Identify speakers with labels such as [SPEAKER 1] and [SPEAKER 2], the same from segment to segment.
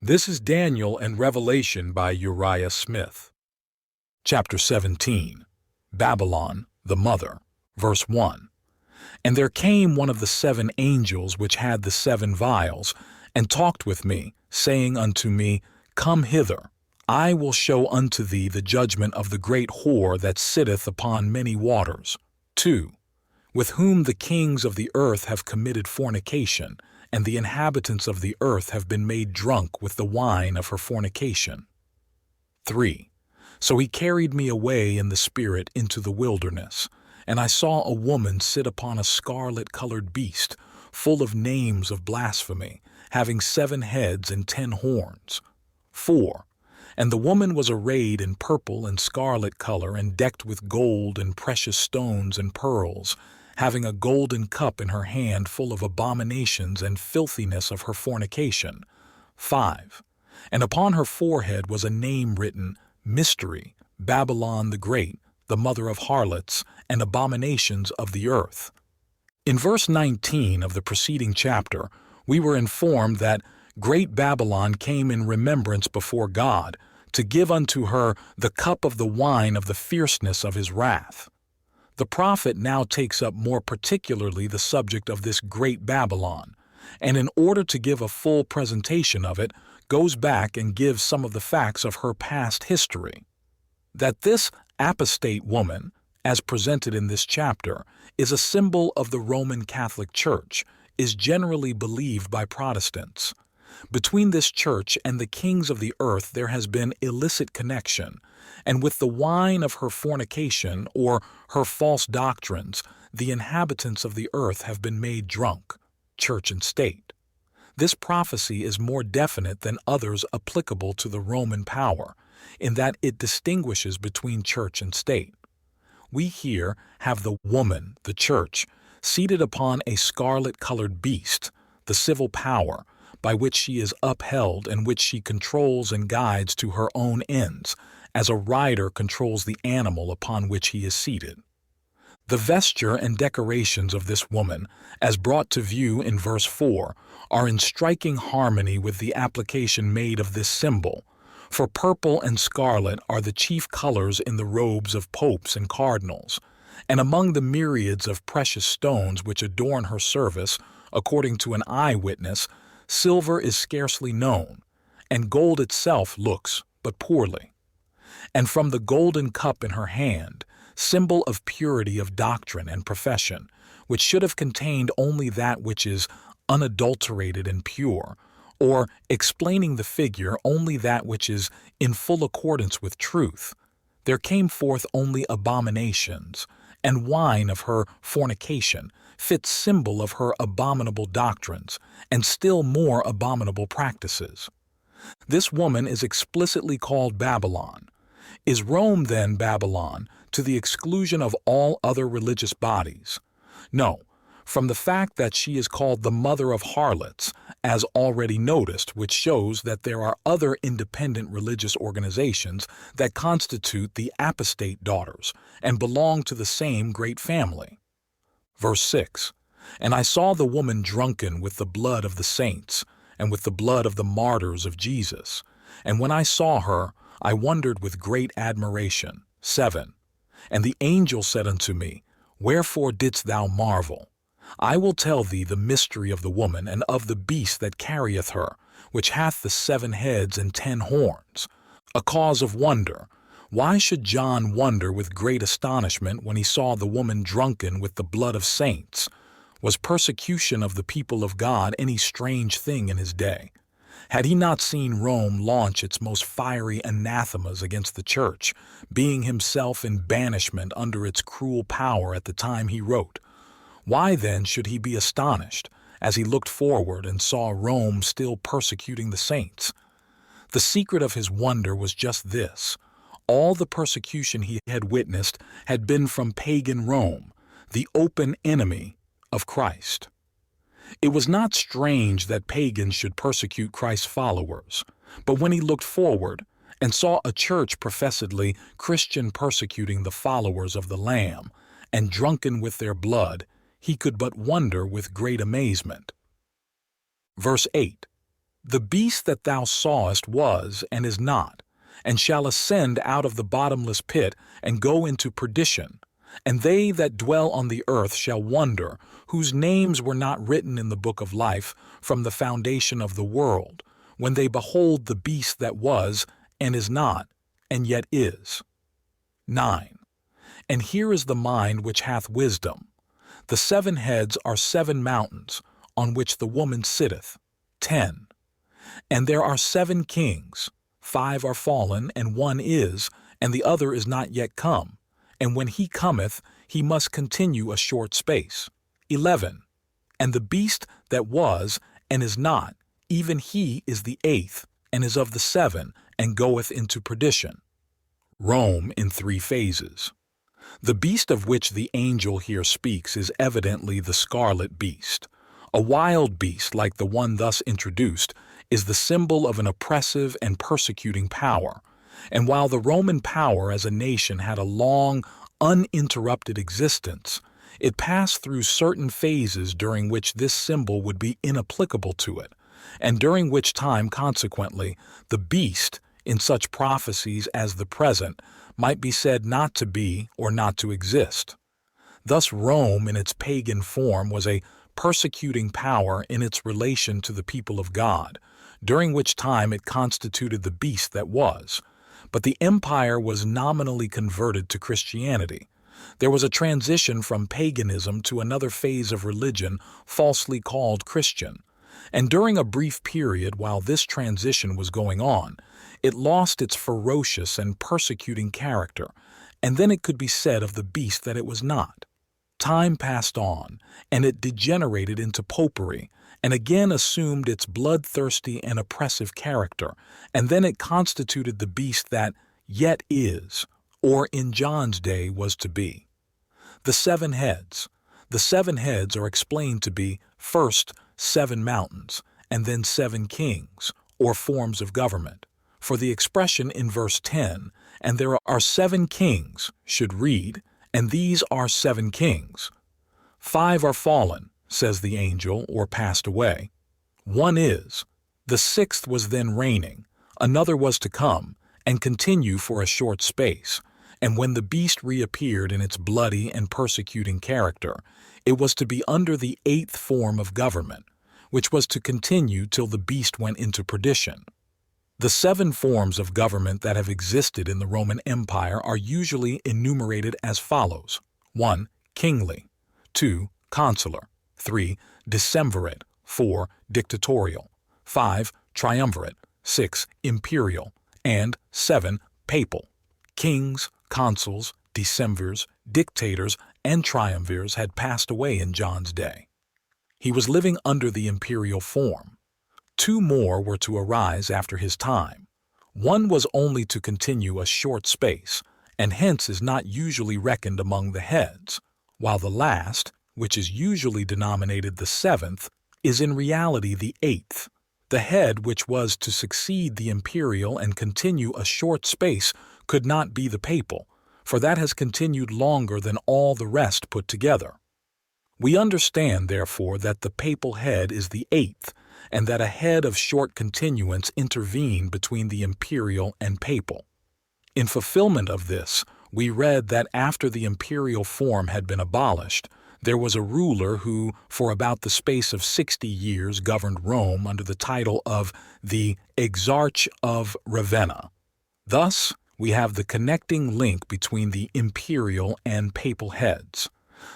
[SPEAKER 1] This is Daniel and Revelation by Uriah Smith. Chapter 17. Babylon, the Mother. Verse 1. And there came one of the 7 angels which had the 7 vials, and talked with me, saying unto me, Come hither, I will show unto thee the judgment of the great whore that sitteth upon many waters. 2. With whom the kings of the earth have committed fornication, and the inhabitants of the earth have been made drunk with the wine of her fornication. 3. So he carried me away in the spirit into the wilderness, and I saw a woman sit upon a scarlet-colored beast, full of names of blasphemy, having 7 heads and 10 horns. 4. And the woman was arrayed in purple and scarlet color, and decked with gold and precious stones and pearls, having a golden cup in her hand full of abominations and filthiness of her fornication. 5. And upon her forehead was a name written, Mystery, Babylon the Great, the mother of harlots and abominations of the earth. In verse 19 of the preceding chapter, we were informed that great Babylon came in remembrance before God, to give unto her the cup of the wine of the fierceness of his wrath. The prophet now takes up more particularly the subject of this great Babylon, and in order to give a full presentation of it, goes back and gives some of the facts of her past history. That this apostate woman, as presented in this chapter, is a symbol of the Roman Catholic Church, is generally believed by Protestants. Between this church and the kings of the earth there has been illicit connection, and with the wine of her fornication or her false doctrines, the inhabitants of the earth have been made drunk, church and state. This prophecy is more definite than others applicable to the Roman power, in that it distinguishes between church and state. We here have the woman, the church, seated upon a scarlet-colored beast, the civil power, by which she is upheld and which she controls and guides to her own ends, as a rider controls the animal upon which he is seated. The vesture and decorations of this woman, as brought to view in verse 4, are in striking harmony with the application made of this symbol, for purple and scarlet are the chief colors in the robes of popes and cardinals, and among the myriads of precious stones which adorn her service, according to an eyewitness, silver is scarcely known, and gold itself looks but poorly. And from the golden cup in her hand, symbol of purity of doctrine and profession, which should have contained only that which is unadulterated and pure, or explaining the figure only that which is in full accordance with truth, there came forth only abominations, and wine of her fornication, fit symbol of her abominable doctrines, and still more abominable practices. This woman is explicitly called Babylon. Is Rome then Babylon, to the exclusion of all other religious bodies? No, from the fact that she is called the mother of harlots, as already noticed, which shows that there are other independent religious organizations that constitute the apostate daughters and belong to the same great family. Verse 6. And I saw the woman drunken with the blood of the saints, and with the blood of the martyrs of Jesus. And when I saw her, I wondered with great admiration. 7. And the angel said unto me, Wherefore didst thou marvel? I will tell thee the mystery of the woman and of the beast that carrieth her, which hath the 7 heads and 10 horns. A cause of wonder. Why should John wonder with great astonishment when he saw the woman drunken with the blood of saints? Was persecution of the people of God any strange thing in his day? Had he not seen Rome launch its most fiery anathemas against the church, being himself in banishment under its cruel power at the time he wrote? Why then should he be astonished, as he looked forward and saw Rome still persecuting the saints? The secret of his wonder was just this. All the persecution he had witnessed had been from pagan Rome, the open enemy of Christ. It was not strange that pagans should persecute Christ's followers, but when he looked forward and saw a church professedly Christian persecuting the followers of the Lamb and drunken with their blood, he could but wonder with great amazement. Verse 8. The beast that thou sawest was and is not, and shall ascend out of the bottomless pit and go into perdition. And they that dwell on the earth shall wonder, whose names were not written in the book of life from the foundation of the world, when they behold the beast that was and is not, and yet is. 9. And here is the mind which hath wisdom. The 7 heads are 7 mountains, on which the woman sitteth. 10. And there are 7 kings, 5 are fallen, and 1 is, and the other is not yet come. And when he cometh, he must continue a short space. 11. And the beast that was and is not, even he is the 8th, and is of the 7, and goeth into perdition. Rome in 3 phases. The beast of which the angel here speaks is evidently the scarlet beast. A wild beast like the one thus introduced is the symbol of an oppressive and persecuting power. And while the Roman power as a nation had a long, uninterrupted existence, it passed through certain phases during which this symbol would be inapplicable to it, and during which time, consequently, the beast, in such prophecies as the present, might be said not to be or not to exist. Thus Rome in its pagan form was a persecuting power in its relation to the people of God, during which time it constituted the beast that was. But the empire was nominally converted to Christianity. There was a transition from paganism to another phase of religion falsely called Christian. And during a brief period while this transition was going on, it lost its ferocious and persecuting character, and then it could be said of the beast that it was not. Time passed on, and it degenerated into popery, and again assumed its bloodthirsty and oppressive character, and then it constituted the beast that yet is, or in John's day was to be. The 7 heads. The 7 heads are explained to be, first, 7 mountains, and then 7 kings, or forms of government. For the expression in verse 10, and there are 7 kings, should read, and these are 7 kings. 5 are fallen, says the angel, or passed away. 1 is. The 6th was then reigning, another was to come, and continue for a short space. And when the beast reappeared in its bloody and persecuting character, it was to be under the 8th form of government, which was to continue till the beast went into perdition. The 7 forms of government that have existed in the Roman Empire are usually enumerated as follows. 1. Kingly. 2. Consular. 3. Decemvirate. 4. Dictatorial. 5. Triumvirate. 6. Imperial. And 7. Papal. Kings, consuls, decemvirs, dictators, and triumvirs had passed away in John's day. He was living under the imperial form. 2 more were to arise after his time. 1 was only to continue a short space, and hence is not usually reckoned among the heads, while the last, which is usually denominated the 7th, is in reality the 8th. The head which was to succeed the imperial and continue a short space could not be the papal, for that has continued longer than all the rest put together. We understand, therefore, that the papal head is the 8th, and that a head of short continuance intervened between the imperial and papal. In fulfillment of this, we read that after the imperial form had been abolished, there was a ruler who, for about the space of 60 years, governed Rome under the title of the Exarch of Ravenna. Thus, we have the connecting link between the imperial and papal heads.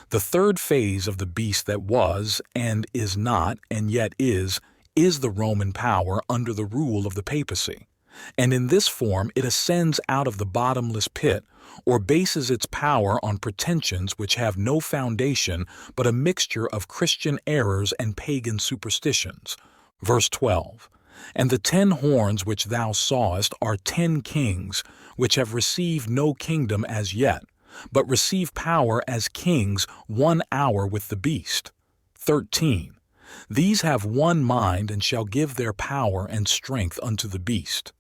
[SPEAKER 1] The 3rd phase of the beast that was, and is not, and yet is the Roman power under the rule of the papacy. And in this form it ascends out of the bottomless pit, or bases its power on pretensions which have no foundation but a mixture of Christian errors and pagan superstitions. Verse 12. And the 10 horns which thou sawest are 10 kings, which have received no kingdom as yet, but receive power as kings 1 hour with the beast. 13. These have one mind and shall give their power and strength unto the beast.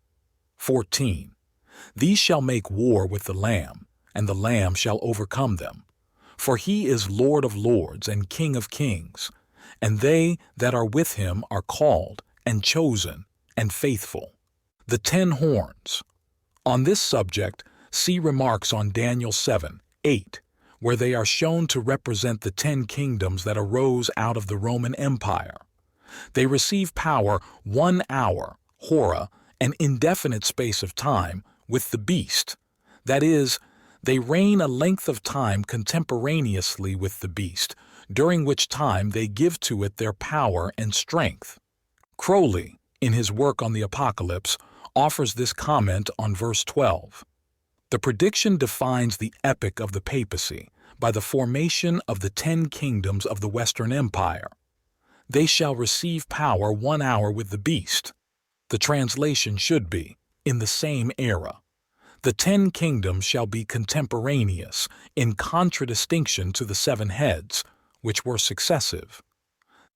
[SPEAKER 1] 14. These shall make war with the Lamb, and the Lamb shall overcome them. For he is Lord of lords and King of kings, and they that are with him are called, and chosen and faithful. The 10 horns. On this subject, see remarks on Daniel 7:8, where they are shown to represent the 10 kingdoms that arose out of the Roman Empire. They receive power 1 hour, hora, an indefinite space of time, with the beast. That is, they reign a length of time contemporaneously with the beast, during which time they give to it their power and strength. Crowley, in his work on the Apocalypse, offers this comment on verse 12. The prediction defines the epoch of the papacy by the formation of the 10 kingdoms of the Western Empire. They shall receive power 1 hour with the beast. The translation should be, in the same era. The 10 kingdoms shall be contemporaneous, in contradistinction to the 7 heads, which were successive.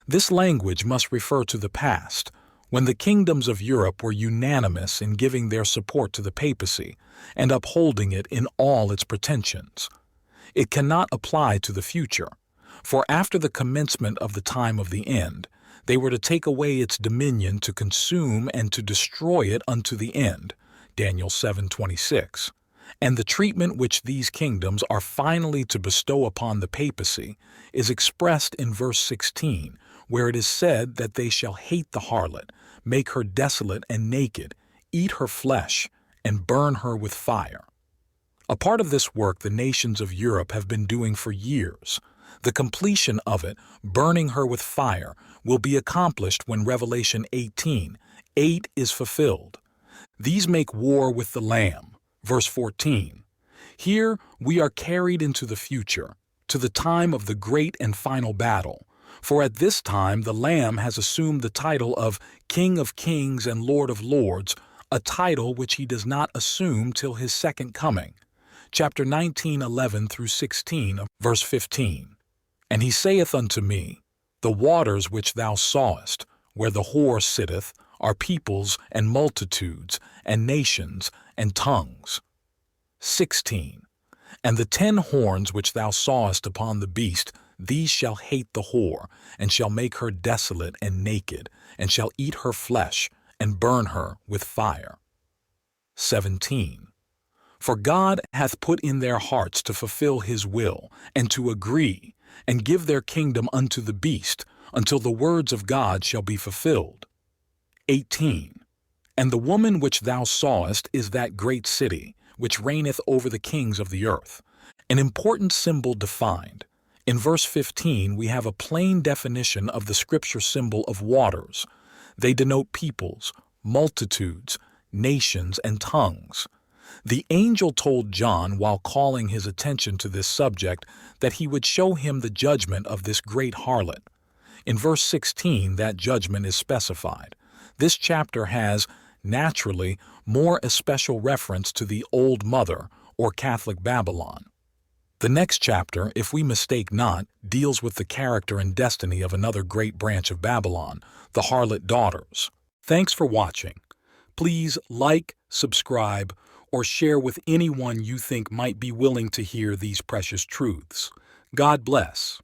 [SPEAKER 1] This language must refer to the past, when the kingdoms of Europe were unanimous in giving their support to the papacy and upholding it in all its pretensions. It cannot apply to the future, for after the commencement of the time of the end, they were to take away its dominion to consume and to destroy it unto the end, Daniel 7:26, and the treatment which these kingdoms are finally to bestow upon the papacy is expressed in verse 16, where it is said that they shall hate the harlot, make her desolate and naked, eat her flesh, and burn her with fire. A part of this work the nations of Europe have been doing for years. The completion of it, burning her with fire, will be accomplished when Revelation 18:8 is fulfilled. These make war with the Lamb. Verse 14. Here we are carried into the future, to the time of the great and final battle, for at this time the Lamb has assumed the title of King of Kings and Lord of Lords, a title which he does not assume till his second coming. Chapter 19:11 through 16, verse 15. And he saith unto me, The waters which thou sawest, where the whore sitteth, are peoples and multitudes and nations and tongues. 16. And the 10 horns which thou sawest upon the beast, these shall hate the whore, and shall make her desolate and naked, and shall eat her flesh, and burn her with fire. 17. For God hath put in their hearts to fulfill his will, and to agree, and give their kingdom unto the beast, until the words of God shall be fulfilled. 18. And the woman which thou sawest is that great city, which reigneth over the kings of the earth. An important symbol defined. In verse 15 we have a plain definition of the scripture symbol of waters. They denote peoples, multitudes, nations, and tongues. The angel told John while calling his attention to this subject that he would show him the judgment of this great harlot. In verse 16 that judgment is specified. This chapter has, naturally, more especial reference to the Old Mother, or Catholic Babylon. The next chapter, if we mistake not, deals with the character and destiny of another great branch of Babylon, the harlot daughters. Thanks for watching. Please like, subscribe, or share with anyone you think might be willing to hear these precious truths. God bless.